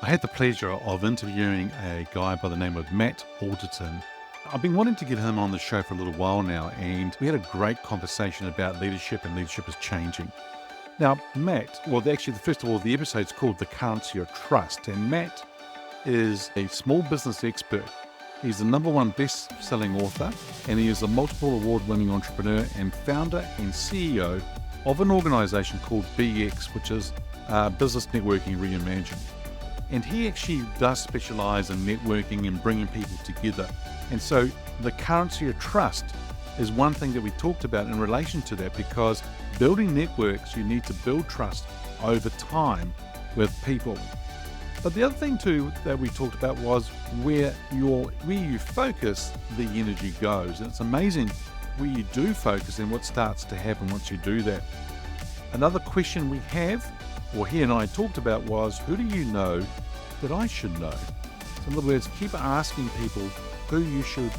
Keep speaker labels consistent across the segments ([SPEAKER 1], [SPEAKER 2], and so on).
[SPEAKER 1] I had the pleasure of interviewing a guy by the name of Matt Alderton. I've been wanting to get him on the show for a little while now, and we had a great conversation about leadership, and leadership is changing. Now, Matt, first of all, the episode's called The Currency of Trust, and Matt is a small business expert. He's the #1 best-selling author, and he is a multiple award-winning entrepreneur and founder and CEO of an organization called BX, which is Business Networking Reimagined. And he actually does specialize in networking and bringing people together. And so the currency of trust is one thing that we talked about in relation to that, because building networks, you need to build trust over time with people. But the other thing too that we talked about was where you focus, the energy goes. And it's amazing where you do focus and what starts to happen once you do that. Another question we have, or he and I talked about, was who do you know that I should know? So in other words, keep asking people who you should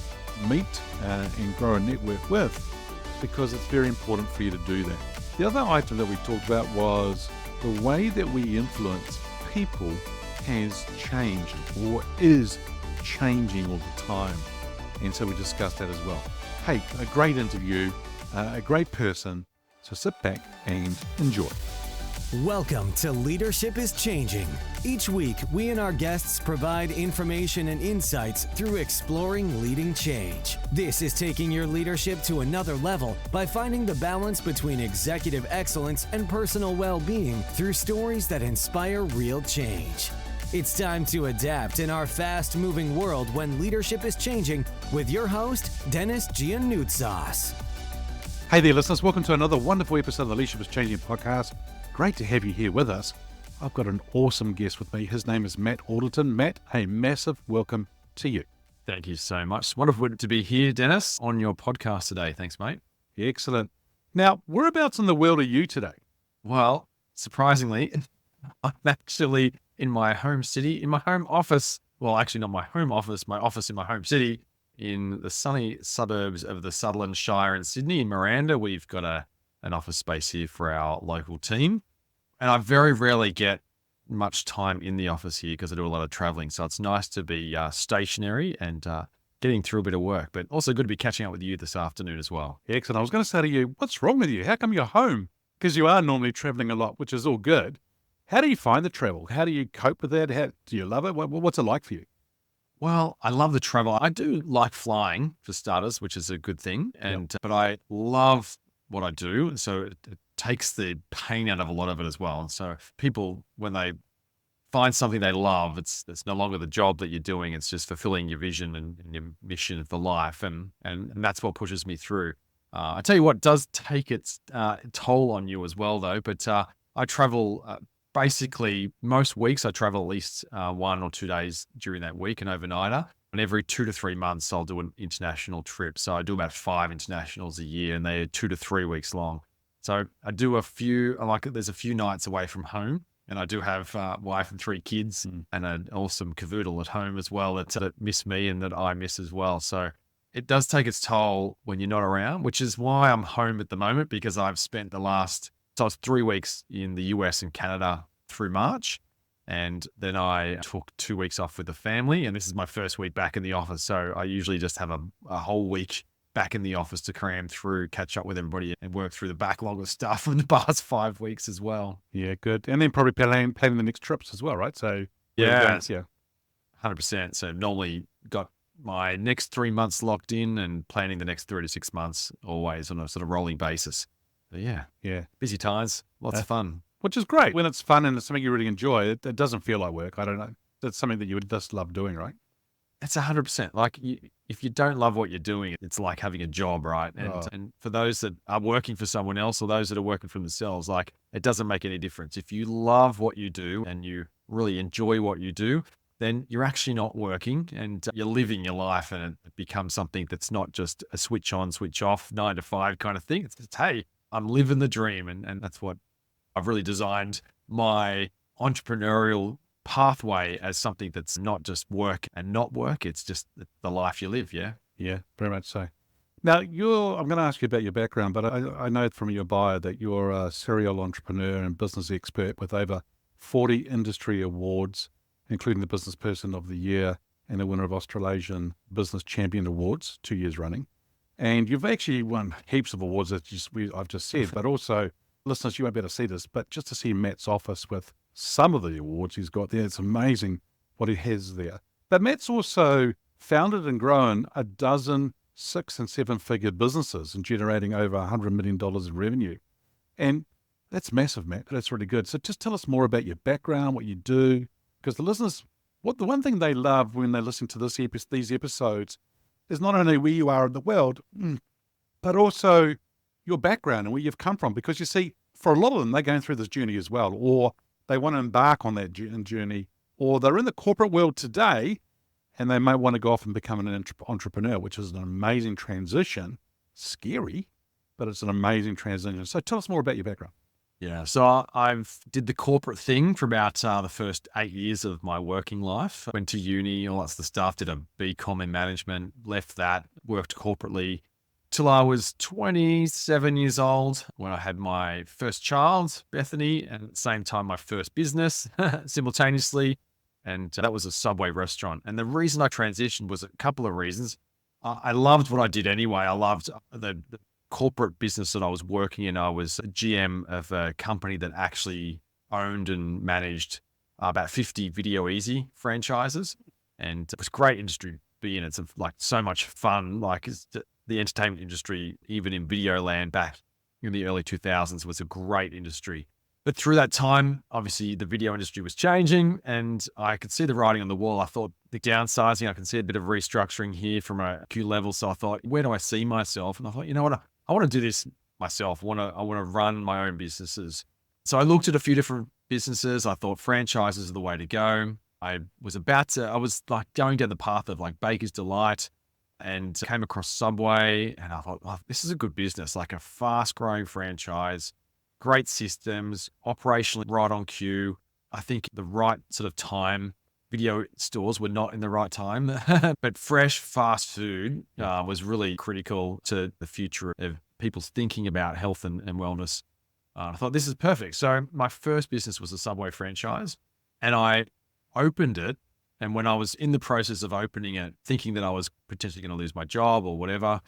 [SPEAKER 1] meet and grow a network with, because it's very important for you to do that. The other item that we talked about was the way that we influence people has changed or is changing all the time. And so we discussed that as well. Hey, a great interview, a great person. So sit back and enjoy.
[SPEAKER 2] Welcome to Leadership is Changing. Each week, we and our guests provide information and insights through exploring leading change. This is taking your leadership to another level by finding the balance between executive excellence and personal well-being through stories that inspire real change. It's time to adapt in our fast-moving world when leadership is changing with your host, Denis Gianoutsos.
[SPEAKER 1] Hey there, listeners. Welcome to another wonderful episode of the Leadership is Changing podcast. Great to have you here with us. I've got an awesome guest with me. His name is Matt Alderton. Matt, a massive welcome to you.
[SPEAKER 3] Thank you so much. Wonderful to be here, Dennis, on your podcast today. Thanks, mate.
[SPEAKER 1] Excellent. Now, whereabouts in the world are you today?
[SPEAKER 3] Well, surprisingly, I'm actually in my home city, in my home office. Well, actually not my home office, my office in my home city in the sunny suburbs of the Sutherland Shire in Sydney, in Miranda. We've got an office space here for our local team. And I very rarely get much time in the office here because I do a lot of traveling. So it's nice to be stationary and getting through a bit of work, but also good to be catching up with you this afternoon as well.
[SPEAKER 1] Excellent. I was going to say to you, what's wrong with you? How come you're home? Because you are normally traveling a lot, which is all good. How do you find the travel? How do you cope with that? Do you love it? What's it like for you?
[SPEAKER 3] Well, I love the travel. I do like flying for starters, which is a good thing. But I love what I do. So it takes the pain out of a lot of it as well. And so people, when they find something they love, it's no longer the job that you're doing. It's just fulfilling your vision and your mission for life. And that's what pushes me through. I tell you what does take its toll on you as well, though. But I travel basically most weeks. I travel at least 1 or 2 days during that week, an overnighter. And every 2 to 3 months, I'll do an international trip. So I do about 5 internationals a year, and they're 2 to 3 weeks long. So I do there's a few nights away from home, and I do have wife and 3 kids and an awesome cavoodle at home as well that miss me and that I miss as well. So it does take its toll when you're not around, which is why I'm home at the moment, because I've spent so I was 3 weeks in the US and Canada through March. And then I took 2 weeks off with the family, and this is my first week back in the office. So I usually just have a whole week back in the office to cram through, catch up with everybody, and work through the backlog of stuff in the past 5 weeks as well.
[SPEAKER 1] Yeah, good. And then probably planning the next trips as well, right? So
[SPEAKER 3] yeah,
[SPEAKER 1] 100%.
[SPEAKER 3] So normally got my next 3 months locked in and planning the next 3 to 6 months always on a sort of rolling basis. But yeah, busy times, lots of fun.
[SPEAKER 1] Which is great. When it's fun and it's something you really enjoy, it doesn't feel like work. I don't know. It's something that you would just love doing, right?
[SPEAKER 3] It's 100%. Like if you don't love what you're doing, it's like having a job, right? And for those that are working for someone else or those that are working for themselves, like it doesn't make any difference. If you love what you do and you really enjoy what you do, then you're actually not working and you're living your life, and it becomes something that's not just a switch on, switch off, 9 to 5 kind of thing. It's just, hey, I'm living the dream. And that's what I've really designed my entrepreneurial pathway as something that's not just work and not work. It's just the life you live. Yeah.
[SPEAKER 1] Yeah, very much so. Now, I'm going to ask you about your background, but I know from your bio that you're a serial entrepreneur and business expert with over 40 industry awards including the Business Person of the Year and the winner of Australasian Business Champion Awards 2 years running. And you've actually won heaps of awards that I've just said, but also, listeners, you won't be able to see this, but just to see Matt's office with some of the awards he's got there, it's amazing what he has there. But Matt's also founded and grown a dozen 6- and 7-figure businesses and generating over $100 million in revenue. And that's massive, Matt. That's really good. So just tell us more about your background, what you do, because the listeners, the one thing they love when they listen to these episodes is not only where you are in the world, but also your background and where you've come from. Because you see, for a lot of them, they're going through this journey as well, or they want to embark on that journey, or they're in the corporate world today and they might want to go off and become an entrepreneur, which is an amazing transition. Scary, but it's an amazing transition. So tell us more about your background.
[SPEAKER 3] Yeah, so I've did the corporate thing for about the first 8 years of my working life. Went to uni, all that sort of stuff, did a BCom in management, left that, worked corporately till I was 27 years old when I had my first child, Bethany, and at the same time, my first business simultaneously. And that was a Subway restaurant. And the reason I transitioned was a couple of reasons. I loved what I did anyway. I loved the corporate business that I was working in. I was a GM of a company that actually owned and managed about 50 Video Easy franchises. And it was a great industry to be in. It's like so much fun. Like the entertainment industry, even in video land back in the early 2000s, was a great industry. But through that time, obviously the video industry was changing and I could see the writing on the wall. I thought the downsizing, I can see a bit of restructuring here from a Q level. So I thought, where do I see myself? And I thought, you know what? I want to do this myself. I want to run my own businesses. So I looked at a few different businesses. I thought franchises are the way to go. I was like going down the path of like Baker's Delight and came across Subway. And I thought, oh, this is a good business, like a fast growing franchise, great systems, operationally right on cue. I think the right sort of time. Video stores were not in the right time, but fresh fast food was really critical to the future of people's thinking about health and wellness. I thought this is perfect. So my first business was a Subway franchise and I opened it. And when I was in the process of opening it, thinking that I was potentially going to lose my job or whatever,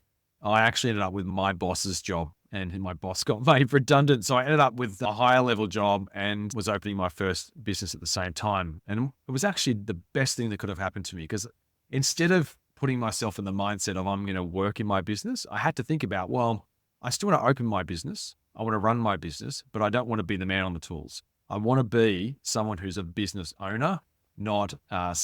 [SPEAKER 3] I actually ended up with my boss's job and my boss got made redundant. So I ended up with a higher level job and was opening my first business at the same time. And it was actually the best thing that could have happened to me because instead of putting myself in the mindset of I'm going to work in my business, I had to think about, well, I still want to open my business. I want to run my business, but I don't want to be the man on the tools. I want to be someone who's a business owner, not Robert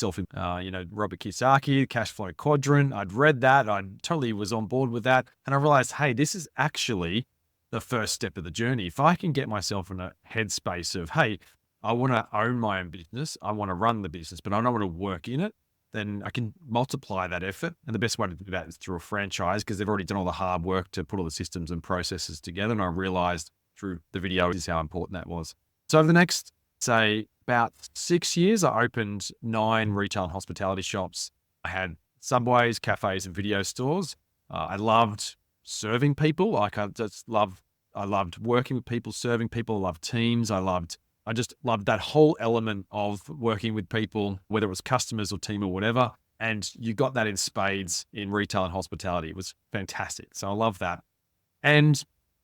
[SPEAKER 3] Kiyosaki, cash flow quadrant. I'd read that. I totally was on board with that. And I realized, hey, this is actually the first step of the journey. If I can get myself in a headspace of, hey, I want to own my own business. I want to run the business, but I don't want to work in it. Then I can multiply that effort. And the best way to do that is through a franchise because they've already done all the hard work to put all the systems and processes together. And I realized through the video is how important that was. So over the next, say, about 6 years, I opened 9 retail and hospitality shops. I had Subways, cafes, and video stores. I loved serving people. I loved working with people, serving people. I loved teams. I just loved that whole element of working with people, whether it was customers or team or whatever. And you got that in spades in retail and hospitality. It was fantastic. So I love that. And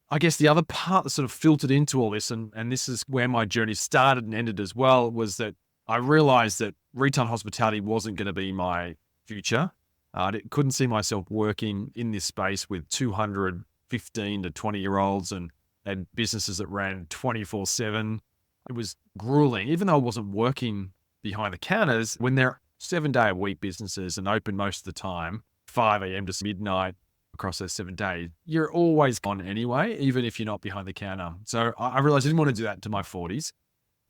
[SPEAKER 3] I guess the other part that sort of filtered into all this, and this is where my journey started and ended as well, was that I realized that retail and hospitality wasn't going to be my future. I couldn't see myself working in this space with 200 15 to 20-year-olds and businesses that ran 24/7. It was grueling, even though I wasn't working behind the counters. When they're 7-day-a-week businesses and open most of the time, 5 a.m. to midnight, across those 7 days, you're always on anyway, even if you're not behind the counter. So I realized I didn't want to do that into my 40s.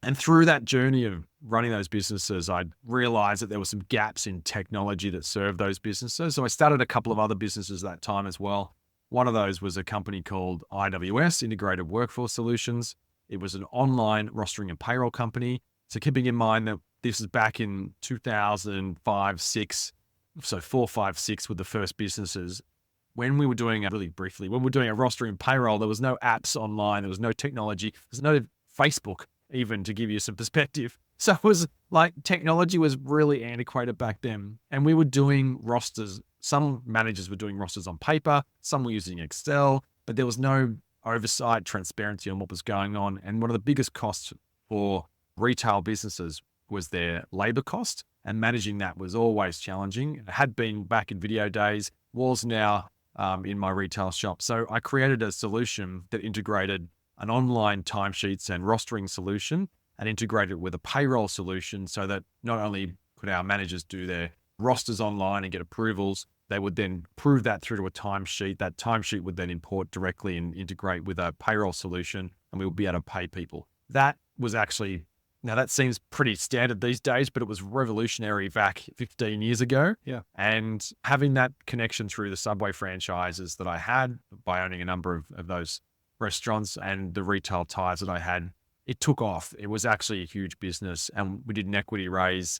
[SPEAKER 3] And through that journey of running those businesses, I realized that there were some gaps in technology that served those businesses. So I started a couple of other businesses at that time as well. One of those was a company called IWS, Integrated Workforce Solutions. It was an online rostering and payroll company. So keeping in mind that this is back in 2005, 6, so 4, 5, 6 were the first businesses. When we were doing, really briefly, when we were doing a rostering and payroll, there was no apps online, there was no technology, there's no Facebook even, to give you some perspective. So it was like technology was really antiquated back then. And we were doing rosters. Some managers were doing rosters on paper, some were using Excel, but there was no oversight, transparency on what was going on. And one of the biggest costs for retail businesses was their labor cost. And managing that was always challenging. It had been back in video days, was now in my retail shop. So I created a solution that integrated an online timesheets and rostering solution and integrated it with a payroll solution so that not only could our managers do their rosters online and get approvals, they would then approve that through to a timesheet. That timesheet would then import directly and integrate with a payroll solution, and we would be able to pay people. That was actually, now that seems pretty standard these days, but it was revolutionary back 15 years ago.
[SPEAKER 1] Yeah.
[SPEAKER 3] And having that connection through the Subway franchises that I had by owning a number of those restaurants and the retail ties that I had, it took off. It was actually a huge business. And we did an equity raise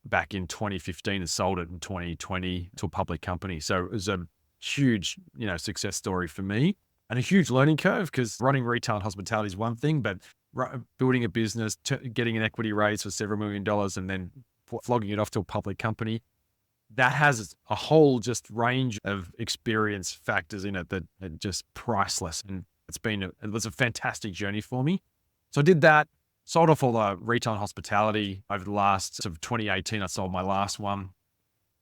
[SPEAKER 3] back in 2015 and sold it in 2020 to a public company. So it was a huge, success story for me and a huge learning curve, because running retail and hospitality is one thing, but building a business, getting an equity raise for several $1 million and then flogging it off to a public company, that has a whole just range of experience factors in it that are just priceless. And it was a fantastic journey for me. So I did that, sold off all the retail and hospitality over the last sort of 2018. I sold my last one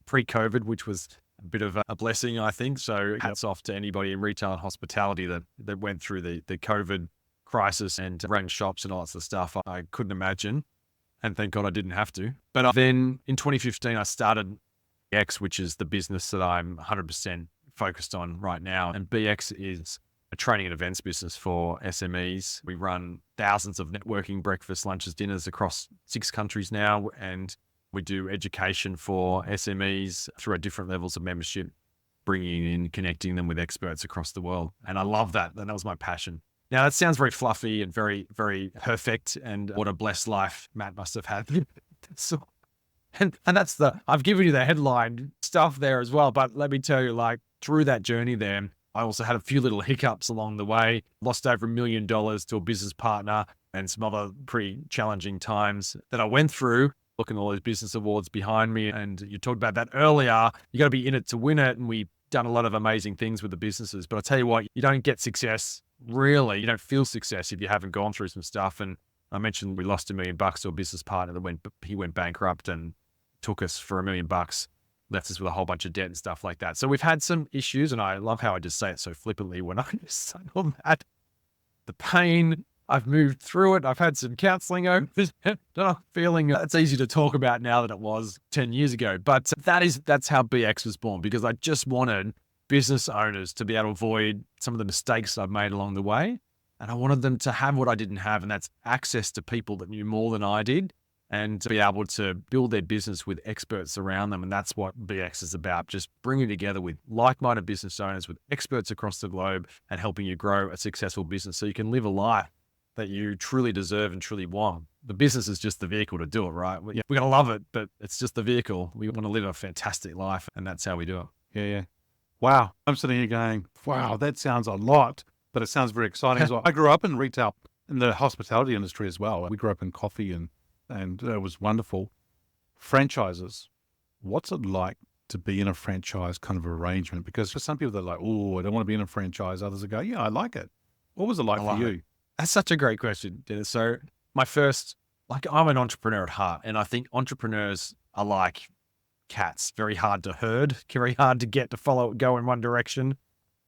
[SPEAKER 3] pre-COVID, which was a bit of a blessing, I think. So hats off to anybody in retail and hospitality that went through the COVID crisis and ran shops and all that sort of stuff. I couldn't imagine. And thank God I didn't have to. But then in 2015, I started BX, which is the business that I'm 100% focused on right now. And BX is a training and events business for SMEs. We run thousands of networking breakfasts, lunches, dinners across 6 countries now. And we do education for SMEs through our different levels of membership, bringing in, connecting them with experts across the world. And I love that. And that was my passion. Now, that sounds very fluffy and very, very perfect. And what a blessed life Matt must have had. So, and that's I've given you the headline stuff there as well. But let me tell you, through that journey there, I also had a few little hiccups along the way, lost over $1 million to a business partner and some other pretty challenging times that I went through, looking at all those business awards behind me. And you talked about that earlier. You got to be in it to win it. And we've done a lot of amazing things with the businesses. But I'll tell you what, you don't get success. Really, you don't feel success if you haven't gone through some stuff. And I mentioned we lost $1 million to a business partner that he went bankrupt and took us for $1 million, left us with a whole bunch of debt and stuff like that. So we've had some issues, and I love how I just say it so flippantly when I just say all that. The pain, I've moved through it. I've had some counseling over this. I'm feeling it's easy to talk about now than it was 10 years ago. But that's how BX was born, because I just wanted business owners to be able to avoid some of the mistakes I've made along the way. And I wanted them to have what I didn't have, and that's access to people that knew more than I did, and to be able to build their business with experts around them. And that's what BX is about, just bringing together with like-minded business owners, with experts across the globe, and helping you grow a successful business so you can live a life that you truly deserve and truly want. The business is just the vehicle to do it, right? We're going to love it, but it's just the vehicle. We want to live a fantastic life, and that's how we do it.
[SPEAKER 1] Yeah. Wow. I'm sitting here going, wow, that sounds a lot, but it sounds very exciting as well. I grew up in retail, in the hospitality industry as well. We grew up in coffee and it was wonderful. Franchises. What's it like to be in a franchise kind of arrangement? Because for some people, they're like, oh, I don't want to be in a franchise. Others will go, yeah, I like it. What was it like for you?
[SPEAKER 3] That's such a great question, Dennis. So I'm an entrepreneur at heart, and I think entrepreneurs are like cats, very hard to herd, very hard to get to go in one direction.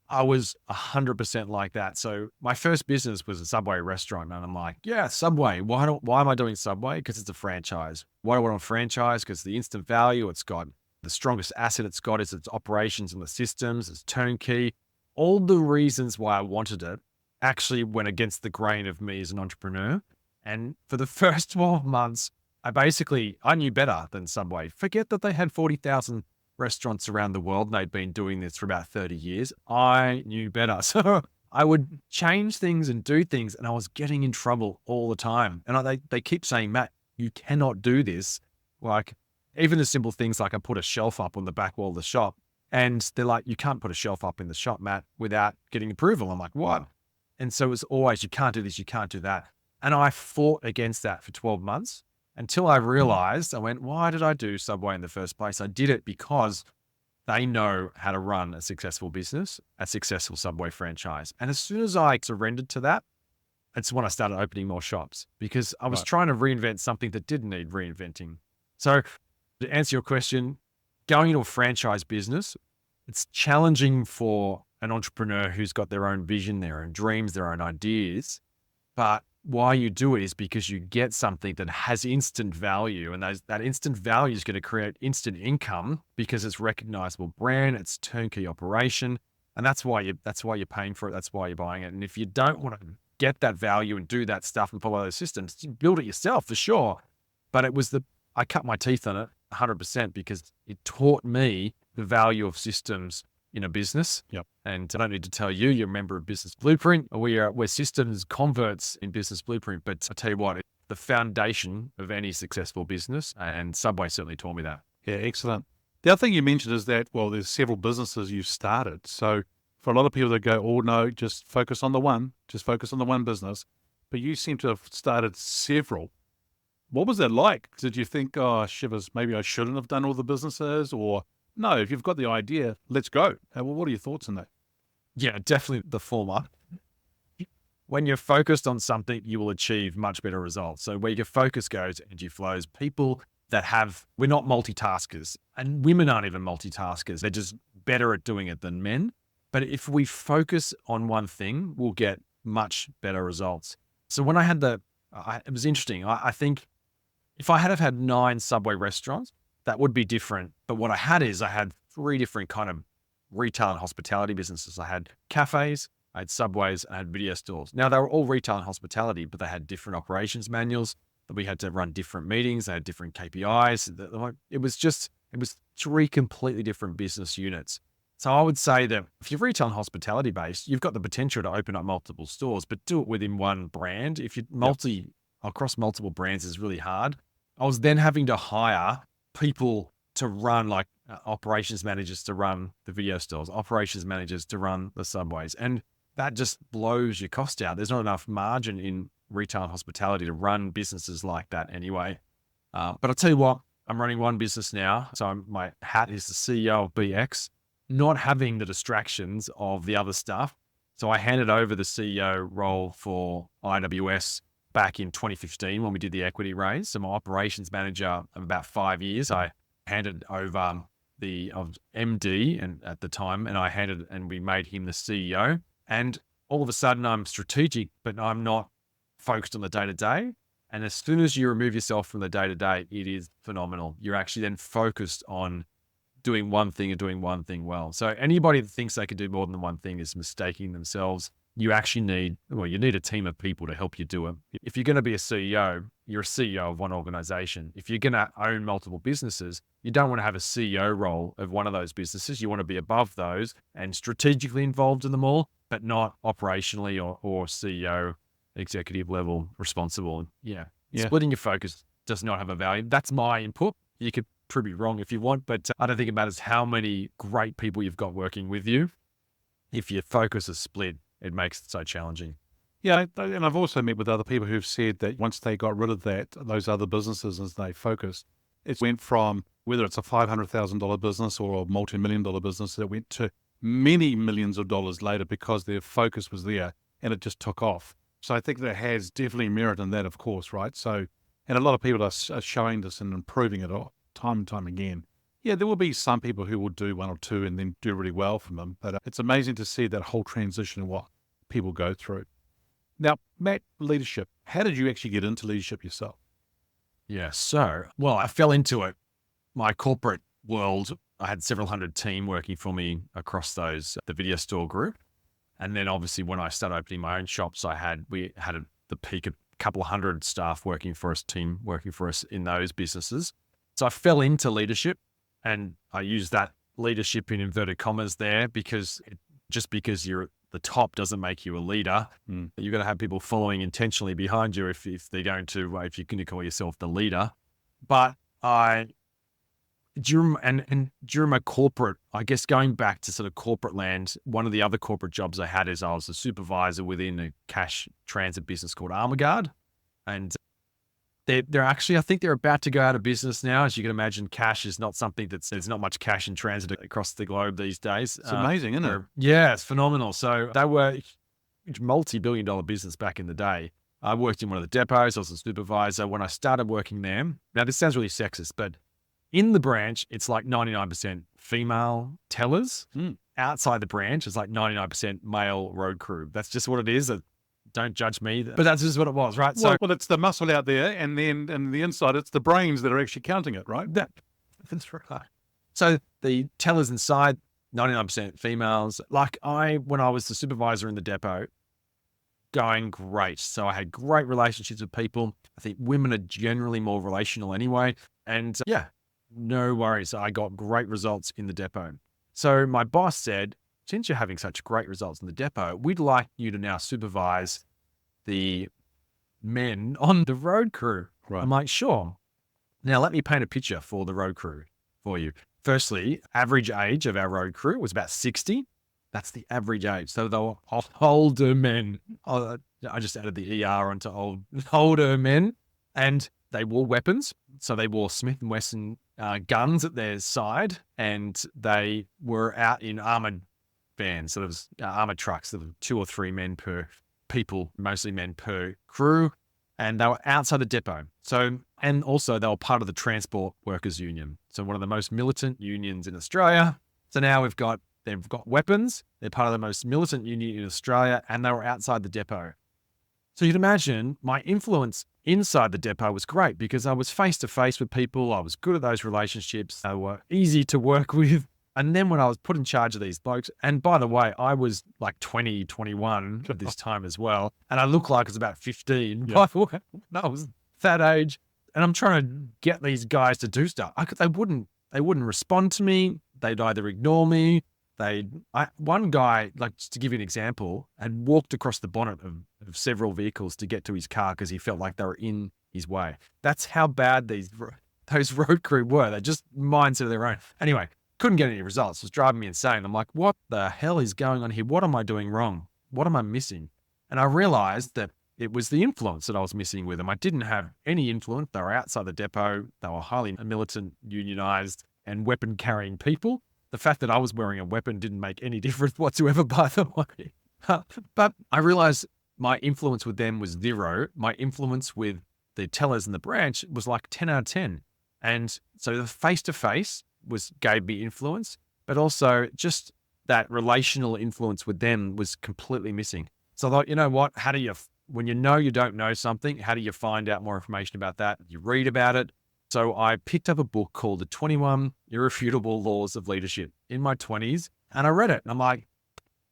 [SPEAKER 3] I was 100% like that. So my first business was a Subway restaurant, and I'm like, yeah, Subway. Why am I doing Subway? Because it's a franchise. Why do I want a franchise? Because the instant value it's got, the strongest asset it's got is its operations and the systems, it's turnkey. All the reasons why I wanted it actually went against the grain of me as an entrepreneur. And for the first 12 months, I knew better than Subway. Forget that they had 40,000 restaurants around the world and they'd been doing this for about 30 years. I knew better. So I would change things and do things, and I was getting in trouble all the time. And they keep saying, Matt, you cannot do this. Like even the simple things like I put a shelf up on the back wall of the shop, and they're like, you can't put a shelf up in the shop, Matt, without getting approval. I'm like, what? And so it was always, you can't do this, you can't do that. And I fought against that for 12 months. until I realized, I went, why did I do Subway in the first place? I did it because they know how to run a successful business, a successful Subway franchise. And as soon as I surrendered to that, it's when I started opening more shops, because I was trying to reinvent something that didn't need reinventing. So to answer your question, going into a franchise business, it's challenging for an entrepreneur who's got their own vision, their own dreams, their own ideas. But why you do it is because you get something that has instant value, and that instant value is going to create instant income because it's recognizable brand, it's turnkey operation, and that's why you're paying for it. That's why you're buying it. And if you don't want to get that value and do that stuff and follow those systems, build it yourself for sure. But I cut my teeth on it 100% because it taught me the value of systems in a business.
[SPEAKER 1] Yep.
[SPEAKER 3] And I don't need to tell you, you're a member of Business Blueprint. We're systems converts in Business Blueprint. But I tell you what, it's the foundation of any successful business. And Subway certainly taught me that.
[SPEAKER 1] Yeah, excellent. The other thing you mentioned is that, well, there's several businesses you've started. So for a lot of people that go, oh no, just focus on the one business. But you seem to have started several. What was that like? Did you think, oh, shivers, maybe I shouldn't have done all the businesses? Or no, if you've got the idea, let's go. Well, what are your thoughts on that?
[SPEAKER 3] Yeah, definitely the former. When you're focused on something, you will achieve much better results. So where your focus goes, energy flows. People we're not multitaskers, and women aren't even multitaskers. They're just better at doing it than men. But if we focus on one thing, we'll get much better results. So when I had it was interesting. I think if I had 9 Subway restaurants, that would be different. But what I had 3 different kind of retail and hospitality businesses. I had cafes, I had Subways, and I had video stores. Now they were all retail and hospitality, but they had different operations manuals that we had to run different meetings. They had different KPIs. It was 3 completely different business units. So I would say that if you're retail and hospitality based, you've got the potential to open up multiple stores, but do it within one brand. If you're across multiple brands is really hard. I was then having to hire people to run, like operations managers to run the video stores, operations managers to run the Subways. And that just blows your cost out. There's not enough margin in retail and hospitality to run businesses like that anyway. But I'll tell you what, I'm running one business now. So my hat is the CEO of BX, not having the distractions of the other stuff. So I handed over the CEO role for IWS back in 2015 when we did the equity raise. So my operations manager of about 5 years, I handed over of MD and at the time, and we made him the CEO. And all of a sudden I'm strategic, but I'm not focused on the day-to-day. And as soon as you remove yourself from the day-to-day, it is phenomenal. You're actually then focused on doing one thing and doing one thing well. So anybody that thinks they can do more than one thing is mistaking themselves. You actually need a team of people to help you do it. If you're going to be a CEO, you're a CEO of one organization. If you're going to own multiple businesses, you don't want to have a CEO role of one of those businesses. You want to be above those and strategically involved in them all, but not operationally or CEO executive level responsible. Yeah. Splitting your focus does not have a value. That's my input. You could prove me wrong if you want, but I don't think it matters how many great people you've got working with you. If your focus is split, it makes it so challenging.
[SPEAKER 1] Yeah, and I've also met with other people who've said that once they got rid of those other businesses as they focused, it went from whether it's a $500,000 business or a multi-million-dollar business, it went to many millions of dollars later because their focus was there and it just took off. So I think there has definitely merit in that, of course, right? So, and a lot of people are showing this and improving it time and time again. Yeah, there will be some people who will do 1 or 2 and then do really well from them. But it's amazing to see that whole transition and what people go through. Now, Matt, leadership. How did you actually get into leadership yourself?
[SPEAKER 3] Yeah, I fell into it. My corporate world, I had several hundred team working for me across the video store group. And then obviously when I started opening my own shops, we had the peak of a couple of hundred staff working for us in those businesses. So I fell into leadership. And I use that leadership in inverted commas there because just because you're at the top doesn't make you a leader. You've got to have people following intentionally behind you if you're going to call yourself the leader. But during my corporate, I guess going back to sort of corporate land, one of the other corporate jobs I had is I was a supervisor within a cash transit business called Armaguard. And They're actually, I think they're about to go out of business now. As you can imagine, cash is not something there's not much cash in transit across the globe these days.
[SPEAKER 1] It's amazing, isn't it?
[SPEAKER 3] Yeah, it's phenomenal. So they were a multi-billion-dollar business back in the day. I worked in one of the depots. I was a supervisor when I started working there. Now, this sounds really sexist, but in the branch, it's like 99% female tellers. Outside the branch, it's like 99% male road crew. That's just what it is. Don't judge me, but that's just what it was, right?
[SPEAKER 1] Well, it's the muscle out there, and then and the inside, it's the brains that are actually counting it, right?
[SPEAKER 3] That's right. So the tellers inside, 99% females. Like when I was the supervisor in the depot, going great. So I had great relationships with people. I think women are generally more relational anyway. And yeah, no worries. I got great results in the depot. So my boss said, since you're having such great results in the depot, we'd like you to now supervise the men on the road crew.
[SPEAKER 1] Right.
[SPEAKER 3] I'm like, sure. Now let me paint a picture for the road crew for you. Firstly, average age of our road crew was about 60. That's the average age. So they were older men. I just added the ER onto older men, and they wore weapons. So they wore Smith & Wesson guns at their side, and they were out in armored vans. So there was armored trucks. There were 2 or 3 men per people, mostly men per crew, and they were outside the depot. So, and also they were part of the Transport Workers Union. So one of the most militant unions in Australia. So now they've got weapons. They're part of the most militant union in Australia, and they were outside the depot. So you'd imagine my influence inside the depot was great because I was face to face with people. I was good at those relationships. They were easy to work with. And then when I was put in charge of these blokes, and by the way, I was like 20, 21 at this time as well. And I looked like I was about 15.
[SPEAKER 1] Yeah.
[SPEAKER 3] I was that age. And I'm trying to get these guys to do stuff. They wouldn't respond to me. They'd either ignore me. One guy, like just to give you an example, had walked across the bonnet of several vehicles to get to his car because he felt like they were in his way. That's how bad those road crew were. They just mindset of their own. Anyway, couldn't get any results. It was driving me insane. I'm like, what the hell is going on here? What am I doing wrong? What am I missing? And I realized that it was the influence that I was missing with them. I didn't have any influence. They were outside the depot. They were highly militant, unionized, and weapon-carrying people. The fact that I was wearing a weapon didn't make any difference whatsoever, by the way. But I realized my influence with them was 0. My influence with the tellers in the branch was like 10 out of 10. And so the face-to-face gave me influence, but also just that relational influence with them was completely missing. So I thought, you know what? When you know you don't know something, how do you find out more information about that? You read about it. So I picked up a book called The 21 Irrefutable Laws of Leadership in my 20s, and I read it. And I'm like,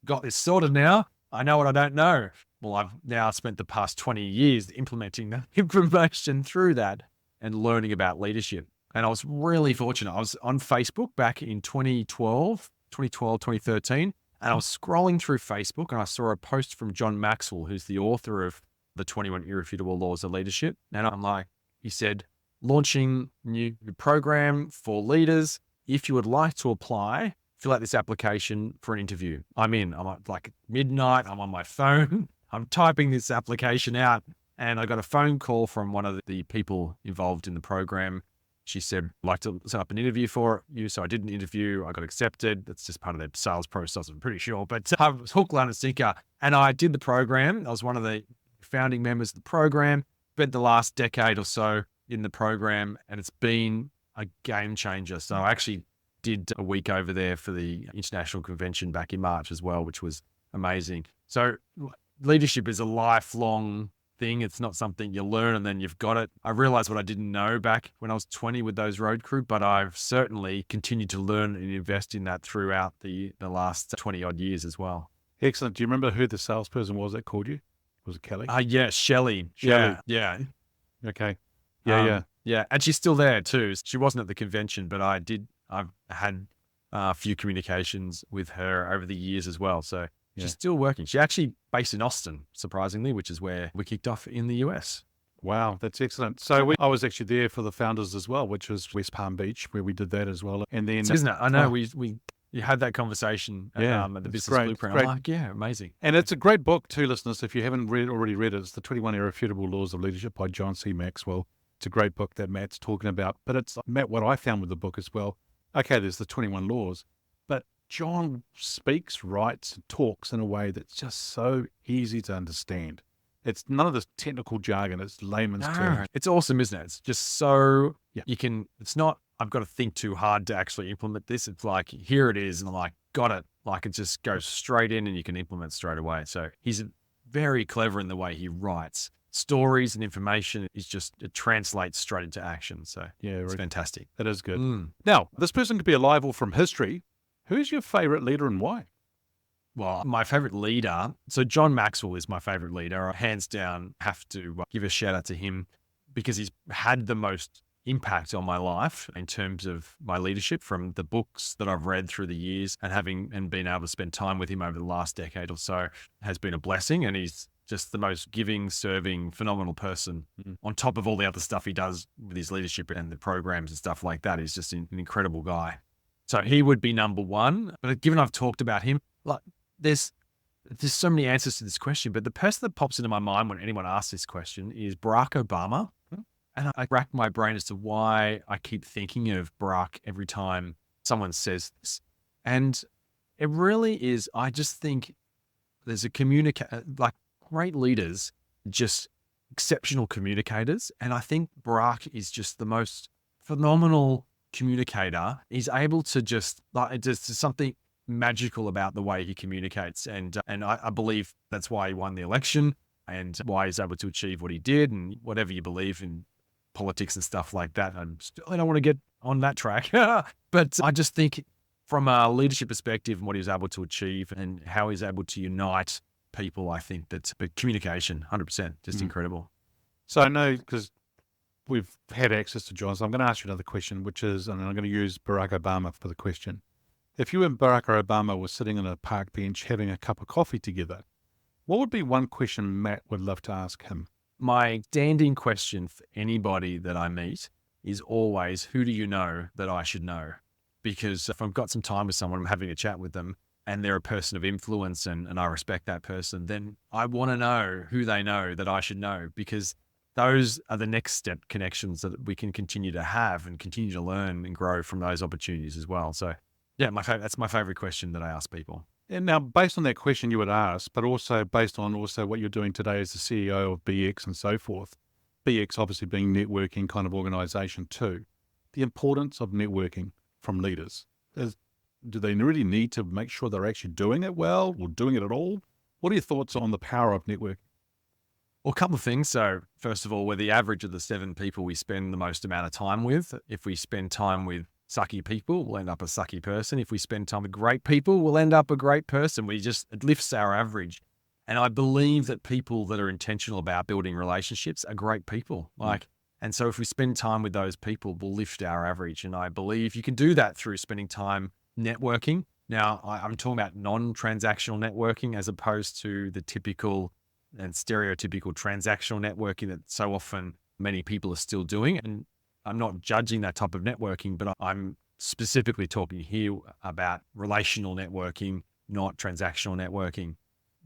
[SPEAKER 3] got this sorted now. I know what I don't know. Well, I've now spent the past 20 years implementing that information through that and learning about leadership. And I was really fortunate. I was on Facebook back in 2013, and I was scrolling through Facebook and I saw a post from John Maxwell, who's the author of The 21 Irrefutable Laws of Leadership. And I'm like, he said, launching new program for leaders. If you would like to apply, fill out this application for an interview. I'm in. I'm like midnight. I'm on my phone. I'm typing this application out, and I got a phone call from one of the people involved in the program. She said, I'd like to set up an interview for you. So I did an interview. I got accepted. That's just part of their sales process, I'm pretty sure. But I was hook, line, and sinker. And I did the program. I was one of the founding members of the program. Spent the last decade or so in the program, and it's been a game changer. So I actually did a week over there for the international convention back in March as well, which was amazing. So leadership is a lifelong thing. It's not something you learn and then you've got it. I realized what I didn't know back when I was 20 with those road crew, but I've certainly continued to learn and invest in that throughout the last 20 odd years as well.
[SPEAKER 1] Excellent. Do you remember who the salesperson was that called you? Was it Kelly?
[SPEAKER 3] Yeah, Shelley.
[SPEAKER 1] Shelley.
[SPEAKER 3] Yeah.
[SPEAKER 1] Okay. Yeah.
[SPEAKER 3] Yeah. And she's still there too. She wasn't at the convention, but I've had a few communications with her over the years as well. So she's still working. She's actually based in Austin, surprisingly, which is where we kicked off in the US.
[SPEAKER 1] Wow, that's excellent. So I was actually there for the founders as well, which was West Palm Beach, where we did that as well. And then,
[SPEAKER 3] isn't it? I know you had that conversation at the Business Blueprint.
[SPEAKER 1] Great.
[SPEAKER 3] I'm like, yeah, amazing.
[SPEAKER 1] And it's a great book too, listeners. If you haven't already read it, it's The 21 Irrefutable Laws of Leadership by John C. Maxwell. It's a great book that Matt's talking about. But it's, Matt, what I found with the book as well, okay, there's the 21 laws, but John speaks, writes, and talks in a way that's just so easy to understand. It's none of this technical jargon. It's layman's terms.
[SPEAKER 3] It's awesome, isn't it? It's just so
[SPEAKER 1] Yeah.
[SPEAKER 3] it's not, I've got to think too hard to actually implement this. It's like, here it is. And I'm like, got it. Like it just goes straight in and you can implement straight away. So he's very clever in the way he writes stories and information. It translates straight into action. So
[SPEAKER 1] Yeah,
[SPEAKER 3] it's fantastic.
[SPEAKER 1] that is good. Now, this person could be alive or from history. Who's your favorite leader and why?
[SPEAKER 3] Well, my favorite leader, so John Maxwell is my favorite leader. I hands down have to give a shout out to him because he's had the most impact on my life in terms of my leadership from the books that I've read through the years, and being able to spend time with him over the last decade or so has been a blessing. And he's just the most giving, serving, phenomenal person on top of all the other stuff he does with his leadership and the programs and stuff like that. He's just an incredible guy. So he would be number one. But given I've talked about him, like, there's so many answers to this question, but the person that pops into my mind when anyone asks this question is Barack Obama. And I rack my brain as to why I keep thinking of Barack every time someone says this. And it really is, I just think there's like great leaders, just exceptional communicators. And I think Barack is just the most phenomenal communicator. He's able to just, like, there's something magical about the way he communicates. And I believe that's why he won the election and why he's able to achieve what he did. And whatever you believe in politics and stuff like that, I don't want to get on that track. But I just think from a leadership perspective and what he was able to achieve and how he's able to unite people, I think that communication, 100%, just incredible.
[SPEAKER 1] So I know, because we've had access to John, so I'm going to ask you another question, which is, and I'm going to use Barack Obama for the question. If you and Barack Obama were sitting on a park bench having a cup of coffee together, what would be one question Matt would love to ask him?
[SPEAKER 3] My standing question for anybody that I meet is always, who do you know that I should know? Because if I've got some time with someone, I'm having a chat with them, and they're a person of influence and I respect that person, then I want to know who they know that I should know, because those are the next step connections that we can continue to have and continue to learn and grow from those opportunities as well. So yeah, that's my favorite question that I ask people.
[SPEAKER 1] And now, based on that question you would ask, but also based on what you're doing today as the CEO of BX and so forth, BX obviously being networking kind of organization too, the importance of networking from leaders. Do they really need to make sure they're actually doing it well or doing it at all? What are your thoughts on the power of networking?
[SPEAKER 3] Well, a couple of things. So first of all, we're the average of the 7 people we spend the most amount of time with. If we spend time with sucky people, we'll end up a sucky person. If we spend time with great people, we'll end up a great person. It lifts our average. And I believe that people that are intentional about building relationships are great people. And so if we spend time with those people, we'll lift our average. And I believe you can do that through spending time networking. Now, I'm talking about non-transactional networking as opposed to the typical and stereotypical transactional networking that so often many people are still doing. And I'm not judging that type of networking, but I'm specifically talking here about relational networking, not transactional networking.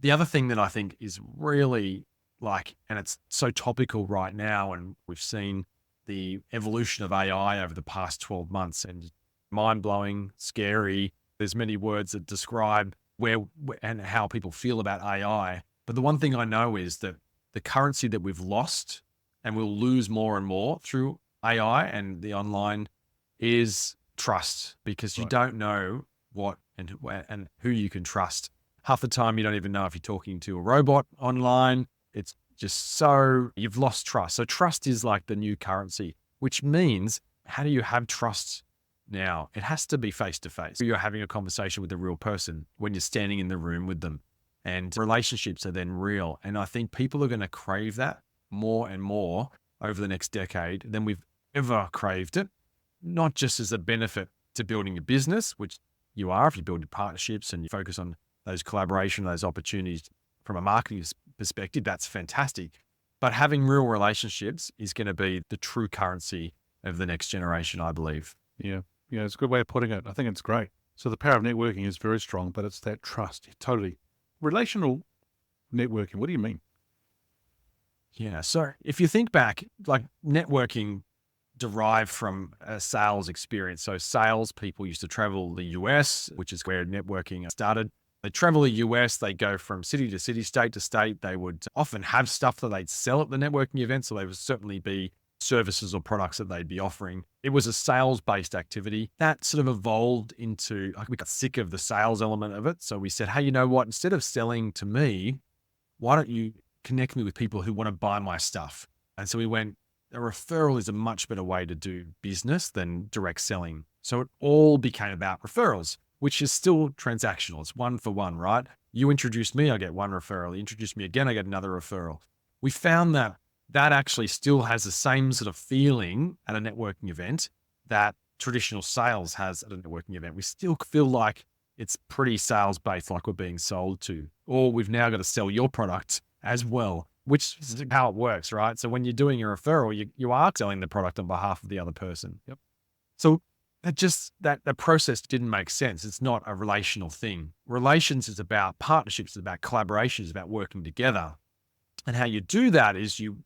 [SPEAKER 3] The other thing that I think is really and it's so topical right now, and we've seen the evolution of AI over the past 12 months, and mind-blowing, scary. There's many words that describe where and how people feel about AI. But the one thing I know is that the currency that we've lost and we'll lose more and more through AI and the online is trust, because you don't know what and who you can trust. Half the time, you don't even know if you're talking to a robot online. It's just so you've lost trust. So trust is like the new currency, which means how do you have trust now? It has to be face to face. You're having a conversation with a real person when you're standing in the room with them, and relationships are then real. And I think people are going to crave that more and more over the next decade than we've ever craved it, not just as a benefit to building a business, which you are if you build your partnerships and you focus on those collaboration, those opportunities from a marketing perspective, that's fantastic. But having real relationships is going to be the true currency of the next generation, I believe.
[SPEAKER 1] Yeah, it's a good way of putting it. I think it's great. So the power of networking is very strong, but it's that trust. Totally. Relational networking, what do you mean?
[SPEAKER 3] Yeah. So if you think back, like networking derived from a sales experience. So sales people used to travel the US, which is where networking started. They travel the US, they go from city to city, state to state. They would often have stuff that they'd sell at the networking event. So there would certainly be services or products that they'd be offering. It was a sales-based activity that sort of evolved into, like, we got sick of the sales element of it. So we said, hey, you know what? Instead of selling to me, why don't you connect me with people who want to buy my stuff? And so we went, a referral is a much better way to do business than direct selling. So it all became about referrals, which is still transactional. It's one for one, right? You introduced me, I get one referral. You introduce me again, I get another referral. We found that that actually still has the same sort of feeling at a networking event that traditional sales has at a networking event. We still feel like it's pretty sales based, like we're being sold to, or we've now got to sell your product as well, which is how it works, right? So when you're doing a referral, you are selling the product on behalf of the other person. Yep. So that process didn't make sense. It's not a relational thing. Relations is about partnerships, it's about collaboration, it's about working together. And how you do that is you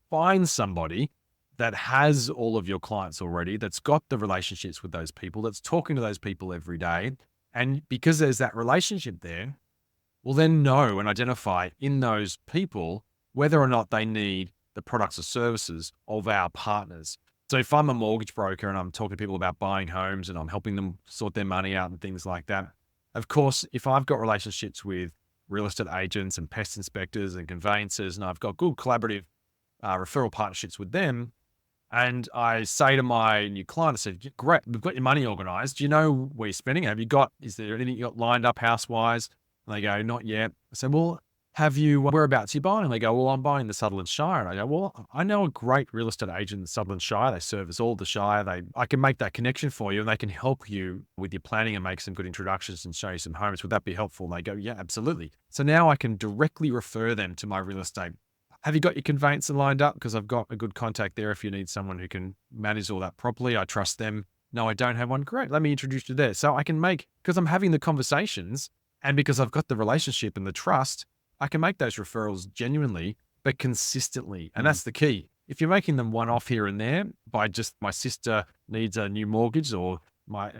[SPEAKER 3] find somebody that has all of your clients already, that's got the relationships with those people, that's talking to those people every day. And because there's that relationship there, we'll then know and identify in those people whether or not they need the products or services of our partners. So if I'm a mortgage broker and I'm talking to people about buying homes and I'm helping them sort their money out and things like that, of course, if I've got relationships with real estate agents and pest inspectors and conveyancers, and I've got good collaborative referral partnerships with them, and I say to my new client, I said, great, we've got your money organized. Do you know where you're spending? Is there anything you got lined up house-wise? And they go, not yet. I said, well, whereabouts are you buying? And they go, well, I'm buying the Sutherland Shire. And I go, well, I know a great real estate agent in the Sutherland Shire. They service all the Shire. I can make that connection for you and they can help you with your planning and make some good introductions and show you some homes. Would that be helpful? And they go, yeah, absolutely. So now I can directly refer them to my real estate. Have you got your conveyancer lined up? Because I've got a good contact there if you need someone who can manage all that properly. I trust them. No, I don't have one. Great. Let me introduce you there. So I can because I'm having the conversations and because I've got the relationship and the trust, I can make those referrals genuinely, but consistently. And that's the key. If you're making them one off here and there by just my sister needs a new mortgage or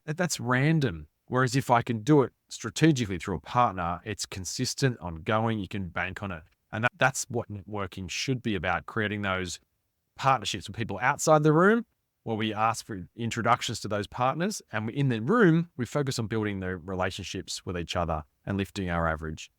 [SPEAKER 3] that's random. Whereas if I can do it strategically through a partner, it's consistent, ongoing, you can bank on it. And that's what networking should be about, creating those partnerships with people outside the room where we ask for introductions to those partners. And in the room, we focus on building the relationships with each other and lifting our average.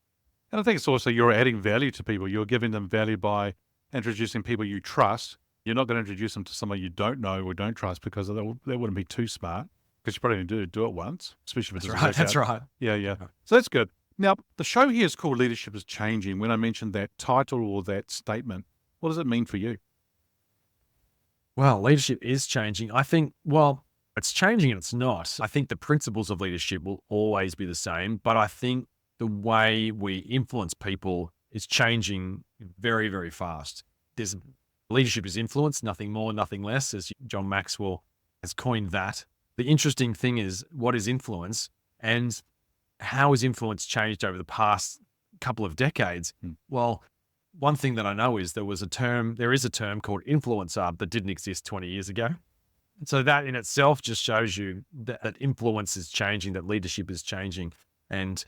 [SPEAKER 1] And I think it's also you're adding value to people. You're giving them value by introducing people you trust. You're not going to introduce them to someone you don't know or don't trust because that wouldn't be too smart because you probably do it once, especially if it's right.
[SPEAKER 3] That's right.
[SPEAKER 1] Yeah. So that's good. Now, the show here is called Leadership is Changing. When I mentioned that title or that statement, what does it mean for you?
[SPEAKER 3] Well, leadership is changing. I think, it's changing and it's not. I think the principles of leadership will always be the same, but I think the way we influence people is changing very, very fast. Leadership is influence, nothing more, nothing less, as John Maxwell has coined that. The interesting thing is what is influence and how has influence changed over the past couple of decades? Well, one thing that I know is there is a term called influencer that didn't exist 20 years ago. And so that in itself just shows you that influence is changing, that leadership is changing. And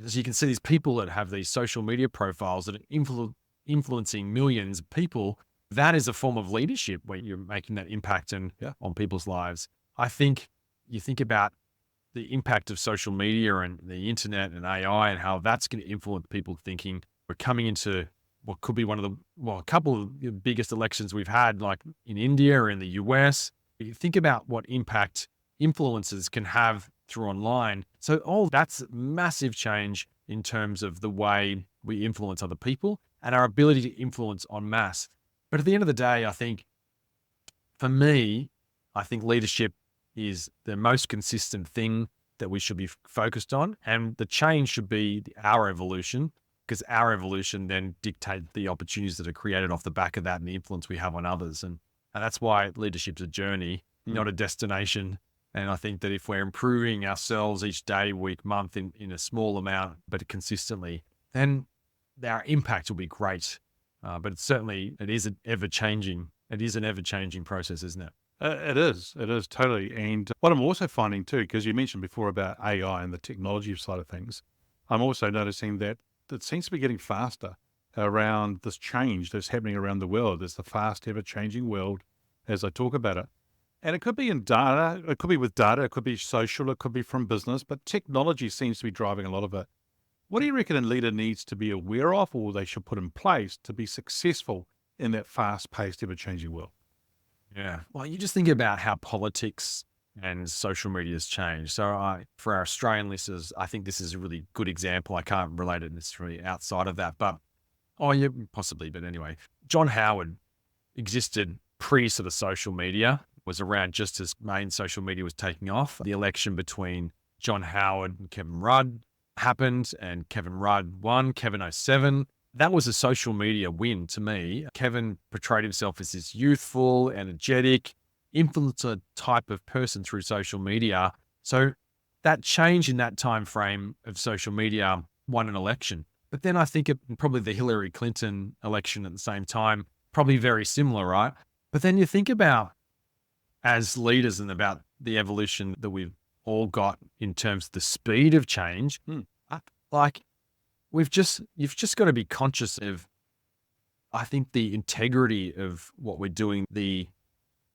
[SPEAKER 3] as you can see, these people that have these social media profiles that are influencing millions of people, that is a form of leadership where you're making that impact on people's lives. I think you think about the impact of social media and the internet and AI and how that's going to influence people thinking. We're coming into what could be a couple of the biggest elections we've had, like in India or in the US. You think about what impact influencers can have through online. So that's massive change in terms of the way we influence other people and our ability to influence en masse. But at the end of the day, I think for me, leadership is the most consistent thing that we should be focused on. And the change should be our evolution, because our evolution then dictates the opportunities that are created off the back of that and the influence we have on others. And that's why leadership's a journey, not a destination. And I think that if we're improving ourselves each day, week, month in a small amount, but consistently, then our impact will be great. But it's certainly, it is an ever-changing process, isn't it?
[SPEAKER 1] It is totally. And what I'm also finding too, because you mentioned before about AI and the technology side of things, I'm also noticing that it seems to be getting faster around this change that's happening around the world. There's the fast, ever-changing world as I talk about it. And it could be in data, it could be with data, it could be social, it could be from business, but technology seems to be driving a lot of it. What do you reckon a leader needs to be aware of, or they should put in place to be successful in that fast-paced, ever-changing world?
[SPEAKER 3] Yeah. Well, you just think about how politics and social media has changed. So for our Australian listeners, I think this is a really good example. I can't relate it necessarily outside of that, but, oh yeah, possibly. But anyway, John Howard existed pre sort of social media, was around just as main social media was taking off. The election between John Howard and Kevin Rudd happened, and Kevin Rudd won, Kevin '07. That was a social media win to me. Kevin portrayed himself as this youthful, energetic, influencer type of person through social media. So that change in that time frame of social media won an election. But then I think probably the Hillary Clinton election at the same time, probably very similar, right? But then you think about, as leaders, and about the evolution that we've all got in terms of the speed of change, like you've just got to be conscious of, I think, the integrity of what we're doing, the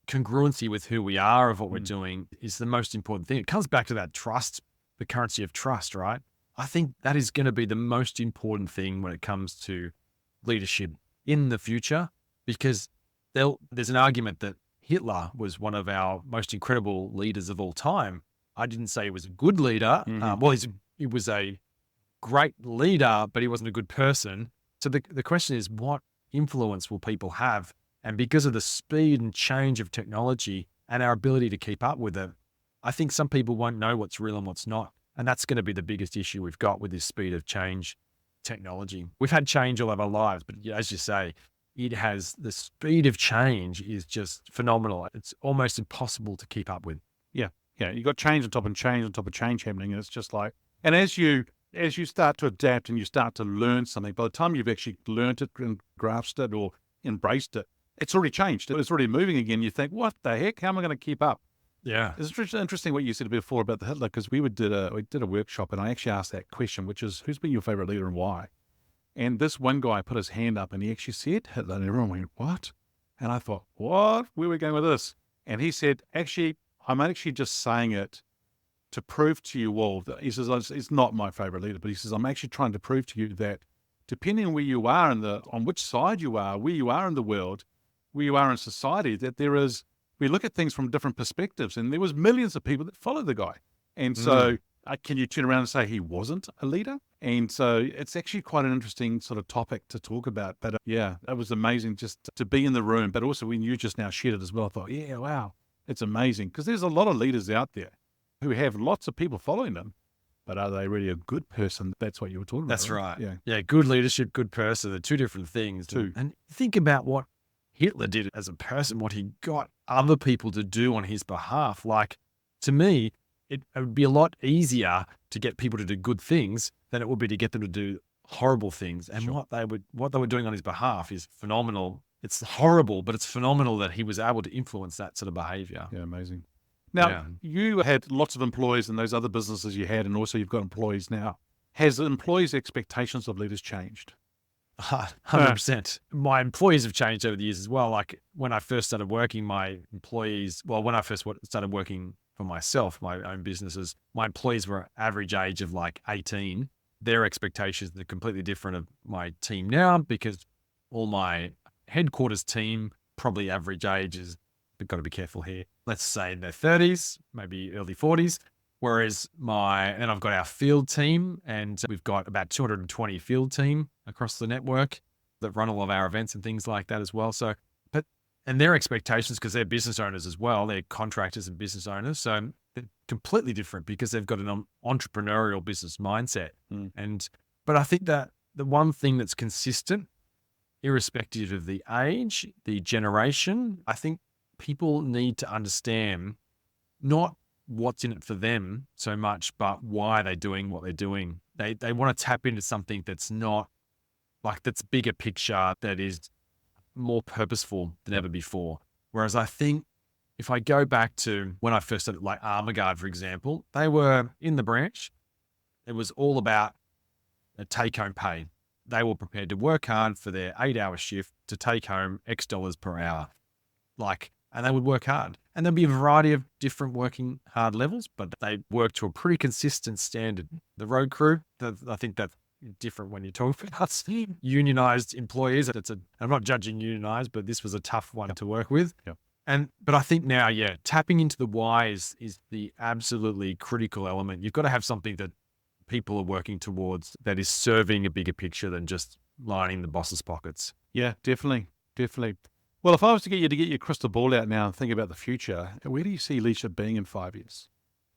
[SPEAKER 3] congruency with who we are of what we're doing is the most important thing. It comes back to that trust, the currency of trust, right? I think that is going to be the most important thing when it comes to leadership in the future, because there's an argument that Hitler was one of our most incredible leaders of all time. I didn't say he was a good leader. He was a great leader, but he wasn't a good person. So the question is, what influence will people have? And because of the speed and change of technology and our ability to keep up with it, I think some people won't know what's real and what's not. And that's going to be the biggest issue we've got with this speed of change technology. We've had change all of our lives, but as you say, the speed of change is just phenomenal. It's almost impossible to keep up with.
[SPEAKER 1] Yeah. You got change on top of change happening. And it's just like, and as you start to adapt and you start to learn something, by the time you've actually learned it and grasped it or embraced it, it's already changed. It's already moving again. You think, what the heck? How am I going to keep up?
[SPEAKER 3] Yeah.
[SPEAKER 1] It's interesting what you said before about the Hitler, because we did a workshop and I actually asked that question, which is, who's been your favorite leader and why? And this one guy put his hand up and he actually said Hitler, and everyone went, what? And I thought, what? Where are we going with this? And he said, actually, I'm actually just saying it to prove to you all that, he says, it's not my favorite leader, but he says, I'm actually trying to prove to you that depending on where you are on which side you are, where you are in the world, where you are in society, that we look at things from different perspectives, and there was millions of people that followed the guy. And so can you turn around and say he wasn't a leader? And so it's actually quite an interesting sort of topic to talk about. But yeah, it was amazing just to be in the room. But also when you just now shared it as well, I thought, yeah, wow, it's amazing. Because there's a lot of leaders out there who have lots of people following them. But are they really a good person? That's what you were talking about.
[SPEAKER 3] That's right. Yeah, good leadership, good person. They're two different things. And think about what Hitler did as a person, what he got other people to do on his behalf. Like, to me, it would be a lot easier to get people to do good things than it would be to get them to do horrible things. And what they were doing on his behalf is phenomenal. It's horrible, but it's phenomenal that he was able to influence that sort of behavior.
[SPEAKER 1] Yeah, amazing. Now, you had lots of employees in those other businesses you had, and also you've got employees now. Has employees' expectations of leaders changed?
[SPEAKER 3] 100%. My employees have changed over the years as well. Like when I first started working, when I first started working for myself, my own businesses, my employees were average age of like 18. Their expectations are completely different of my team now, because all my headquarters team, probably average age is, we've got to be careful here, let's say in their 30s, maybe early 40s. Whereas and I've got our field team, and we've got about 220 field team across the network that run all of our events and things like that as well. So, and their expectations, because they're business owners as well, they're contractors and business owners. So they're completely different because they've got an entrepreneurial business mindset. But I think that the one thing that's consistent, irrespective of the age, the generation, I think people need to understand not what's in it for them so much, but why they're doing what they're doing. They want to tap into something that's not like that's bigger picture, that is more purposeful than ever before. Whereas I think if I go back to when I first started, like Armaguard, for example, they were in the branch. It was all about a take-home pay. They were prepared to work hard for their 8-hour shift to take home X dollars per hour. And they would work hard. And there'd be a variety of different working hard levels, but they worked to a pretty consistent standard. The road crew, I think that's different when you're talking about unionized employees. I'm not judging unionized, but this was a tough one to work with.
[SPEAKER 1] Yep.
[SPEAKER 3] But I think now, tapping into the why is the absolutely critical element. You've got to have something that people are working towards that is serving a bigger picture than just lining the boss's pockets.
[SPEAKER 1] Yeah, definitely. Well, if I was to get you to get your crystal ball out now and think about the future, where do you see leadership being in 5 years?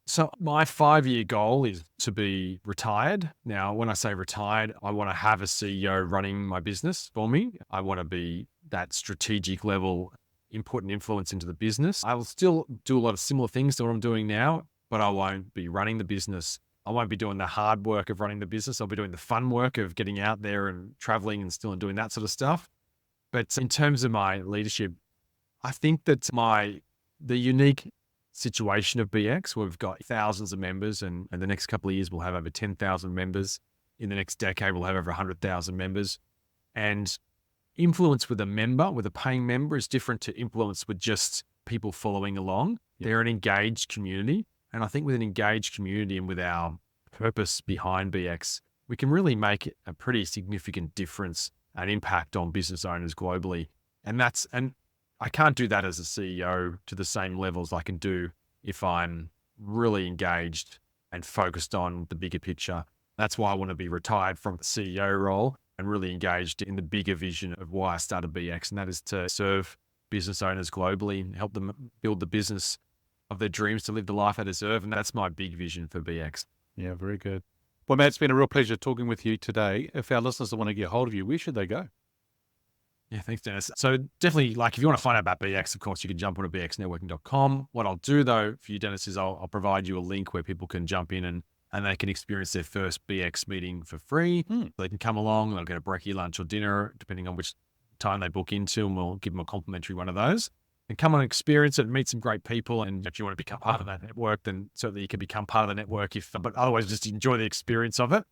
[SPEAKER 3] So my 5-year goal is to be retired. Now, when I say retired, I want to have a CEO running my business for me. I want to be that strategic level input and influence into the business. I will still do a lot of similar things to what I'm doing now, but I won't be running the business. I won't be doing the hard work of running the business. I'll be doing the fun work of getting out there and traveling and still doing that sort of stuff. But in terms of my leadership, I think that the unique situation of BX, where we've got thousands of members, and the next couple of years we'll have over 10,000 members. In the next decade, we'll have over 100,000 members. And influence with a paying member is different to influence with just people following along.
[SPEAKER 1] Yep.
[SPEAKER 3] They're an engaged community. And I think with an engaged community and with our purpose behind BX, we can really make a pretty significant difference and impact on business owners globally. And I can't do that as a CEO to the same level as I can do if I'm really engaged and focused on the bigger picture. That's why I want to be retired from the CEO role and really engaged in the bigger vision of why I started BX. And that is to serve business owners globally and help them build the business of their dreams to live the life they deserve. And that's my big vision for BX.
[SPEAKER 1] Yeah, very good. Well, Matt, it's been a real pleasure talking with you today. If our listeners want to get hold of you, where should they go?
[SPEAKER 3] Yeah, thanks, Dennis. So definitely, if you want to find out about BX, of course, you can jump onto bxnetworking.com. What I'll do though for you, Dennis, is I'll provide you a link where people can jump in and they can experience their first BX meeting for free. They can come along, they'll get a brekkie, lunch or dinner, depending on which time they book into, and we'll give them a complimentary one of those. And come and experience it and meet some great people. And if you want to become part of that network, then certainly you can become part of the network. But otherwise, just enjoy the experience of it.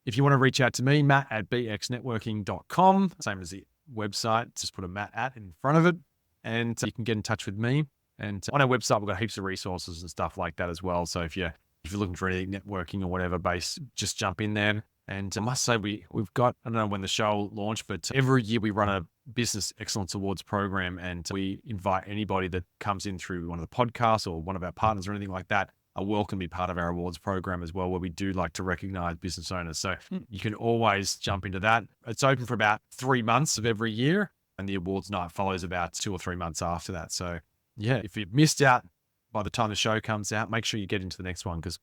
[SPEAKER 3] If you want to reach out to me, matt@bxnetworking.com, same as the website, just put a Matt at in front of it, and you can get in touch with me. And on our website, we've got heaps of resources and stuff like that as well. So if you're looking for any networking or whatever base, just jump in there. And I must say, we've got, I don't know when the show launched, but every year we run a Business Excellence Awards program, and we invite anybody that comes in through one of the podcasts or one of our partners or anything like that are welcome to be part of our awards program as well, where we do like to recognize business owners. So you can always jump into that. It's open for about 3 months of every year, and the awards night follows about 2 or 3 months after that. So yeah, if you've missed out by the time the show comes out, make sure you get into the next one, because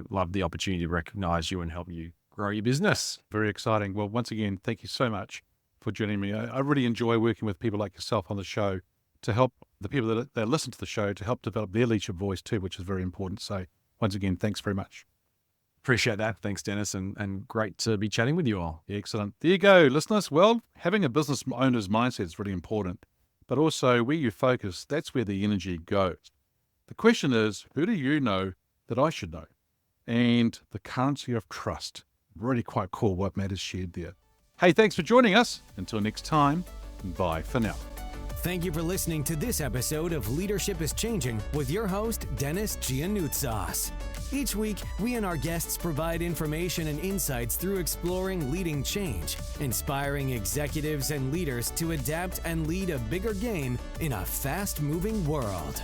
[SPEAKER 3] love the opportunity to recognize you and help you grow your business.
[SPEAKER 1] Very exciting. Well, once again, thank you so much for joining me. I really enjoy working with people like yourself on the show to help the people that listen to the show to help develop their leadership voice too, which is very important. So once again, thanks very much.
[SPEAKER 3] Appreciate that. Thanks, Dennis, and great to be chatting with you all.
[SPEAKER 1] Excellent. There you go, listeners. Well, having a business owner's mindset is really important, but also where you focus, that's where the energy goes. The question is, who do you know that I should know? And the currency of trust. Really quite cool what Matt has shared there. Hey, thanks for joining us. Until next time, bye for now.
[SPEAKER 2] Thank you for listening to this episode of Leadership is Changing with your host, Denis Gianoutsos. Each week, we and our guests provide information and insights through exploring leading change, inspiring executives and leaders to adapt and lead a bigger game in a fast-moving world.